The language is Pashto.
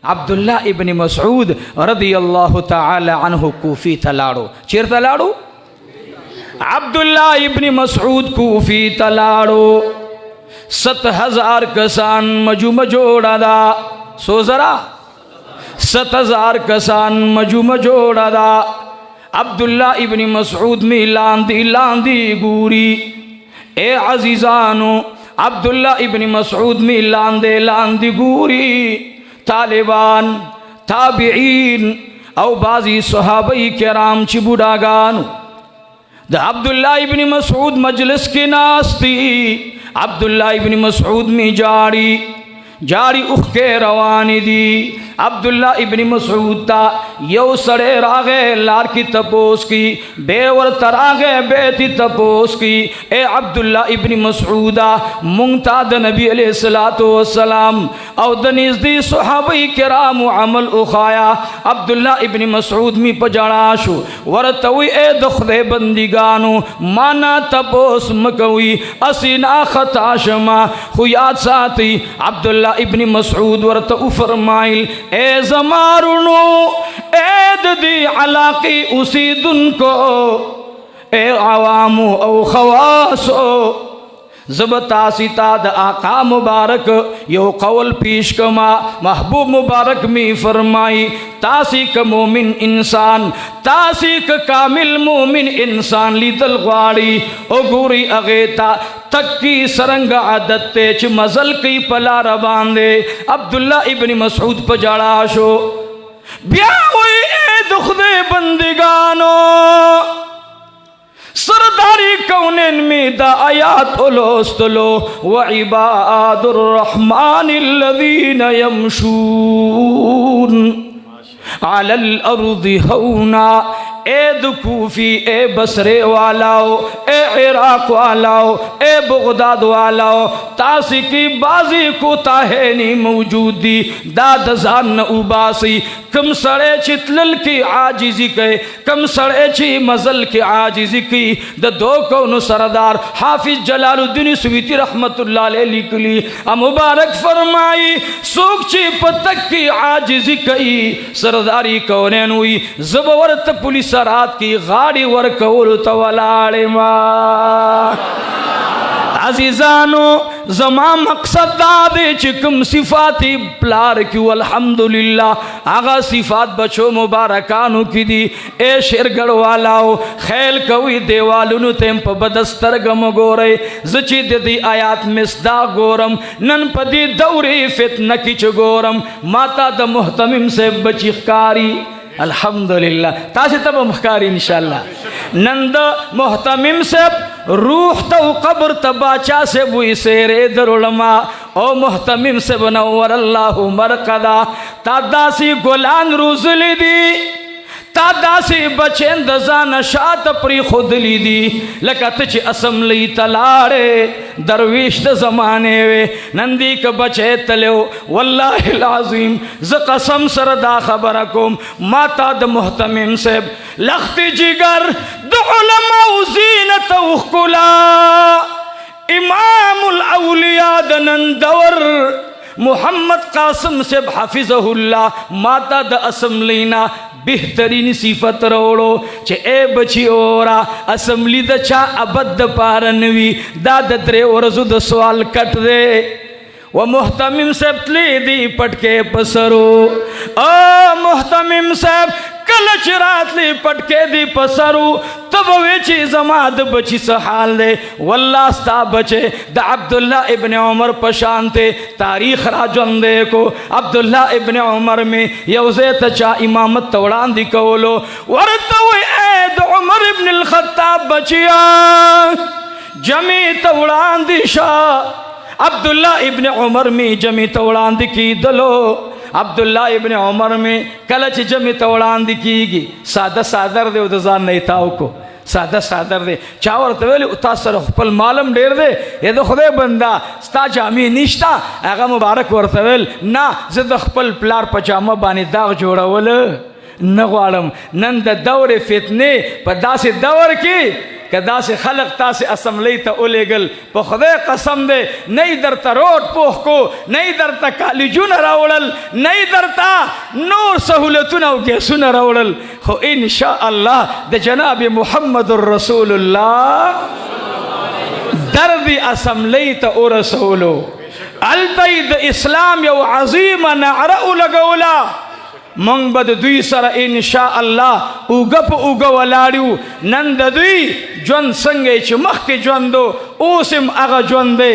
عبداللہ ابن مسعود رضی اللہ تعالی عنہ کوفی تلاڑو چیر تلاڑو عبداللہ ابن مسعود کوفی تلاڑو 7,000 کسان مجمع جوڑا دا سو ذرا 7,000 کسان مجمع جوڑا دا عبداللہ ابن مسعود میں لاندی گوری اے عزیزانو عبداللہ ابن مسعود میں لاندی گوری طالبان تابعین او بازی صحابی کرام چی بڑاگانو دا عبداللہ ابن مسعود مجلس کے ناستی عبداللہ ابن مسعود میں جاری اخ کے روانی دی عبداللہ ابن مسعود تا یو سڑے راغے لار کی تپوس کی بے ورطر آگے بیتی تپوس کی اے عبداللہ ابن مسعودہ منگتا دا نبی علیہ السلام او دنیز دی صحابی کرام و عمل اخایا عبداللہ ابن مسعود می پجڑاشو ورطوی اے دخدے بندگانو مانا تپوس مکوی اسینا خطا شما خویات ساتی عبداللہ ابن مسعود ورطو فرمائل اے زمارنو اے ددی علاقی اسی دن کو اے عوامو او خواسو زبتا سیتا دا آقا مبارک یو قول پیش کما محبوب مبارک می فرمائی تاسی کا مومن انسان تاسی کا کامل مومن انسان لی دل غاڑی او گوری اغیتا تک کی سرنگ عادت تے چھ مزل کی پلا ربان دے عبداللہ ابن مسعود پجڑاشو بیاوئی اے دخ دے بندگانو سرداری کونین میں دا آیات الوستلو وعباد الرحمن الذین یمشون علی الارض ہونا اے دکوفی اے بصرے والاو اے عراق والاو اے بغداد والاو تاسی کی بازی کو تاہینی موجود دی داد زان اوباسی کم سڑے چتلل کی عاجزی کہے کم سڑے چی مزل کی عاجزی کی دا دو کون سردار حافظ جلال الدین سویتی رحمت اللہ علیہ لکلی مبارک فرمائی سوک چی پتک کی عاجزی کئی سرداری کونین ہوئی زبورت پولیس رات کی غاڑی ورکول تولاڑ ما عزیزانو زمان مقصد دادے چکم صفاتی پلار کیو الحمدللہ آغا صفات بچو مبارکانو کی دی اے شرگڑ والاو خیل کوئی دیوالونو تیم پا بدسترگم گورے زچی دی آیات مصدا گورم نن پا دی دوری فتنکی چو گورم ماتا دا محتمم سے بچی خکاری الحمدللہ تاسی تب مخکاری انشاءاللہ نند محتمم سے روح تو قبر تباچا سے بوئی سیرے در علماء او محتمم سے بنور اللہ مرقدہ تا داسی گلان روزلی دی تا داسی بچین دزان شاعت پری خود لی دی لکا تچ اسمبلی تلاڑے درویش دا زمانے وے نندی کا بچے تلیو واللہ العظیم ز قسم سردا خبرکم ماتا دا محتمم سے لختی جگر دا علماء زینت اخکلا امام الاولیاء دا نندور محمد قاسم سے حفظہ اللہ ماتا دا اسمبلینا بہترین صفت روڑو چھے اے بچی اورا اسمبلی دا چا ابد پارنوی دا درے ورزو دا سوال کٹ دے و محتمم صاحب تلی دی پٹکے پسرو او محتمم صاحب کلچ رات لی پٹکے دی پسرو تب ویچی زماد بچی سحال دے واللہ ستا بچے دا عبداللہ ابن عمر پشانتے تاریخ را جندے کو عبداللہ ابن عمر میں یوزے تچا امامت توڑان دی کولو ورطوی اید عمر ابن الخطاب بچیا جمی توڑان دی شاہ عبداللہ ابن عمر میں جمی توڑان دی کی دلو عبداللہ ابن عمر میں کلچ جمی توڑان دی کی گی سادہ سادر دے ادھزان نیتاو کو سادہ سادر دے چاور تولی اتاثر خپل مالم دیر دے یہ دو خدای بندہ ستا جامی نشتا اگا مبارک ورطویل نا زد خپل پلار پجامہ بانی داغ جوڑا ولی نغوارم نند دور فتنے پا دا سے دور کی که داسې خلق تاسې اسمبلی ته ولېږل په خدای قسم دی نه یې درته روډ پوخ کو نه یې درته کالجونه راوړل نه یې درته نور سهولتونه او ګیسونه راوړل خو انشاء الله د جناب محمد رسول الله درد اسمبلی ته ورسولو هلته یې د اسلام یو عظیمه نعره ولګوله مونږ به د دوی سره انشاء الله اوږه په اوږه ولاړ یو نن د دوی ژوند څنګه چې مخکې ژوند و اوس هم هغه ژوند دی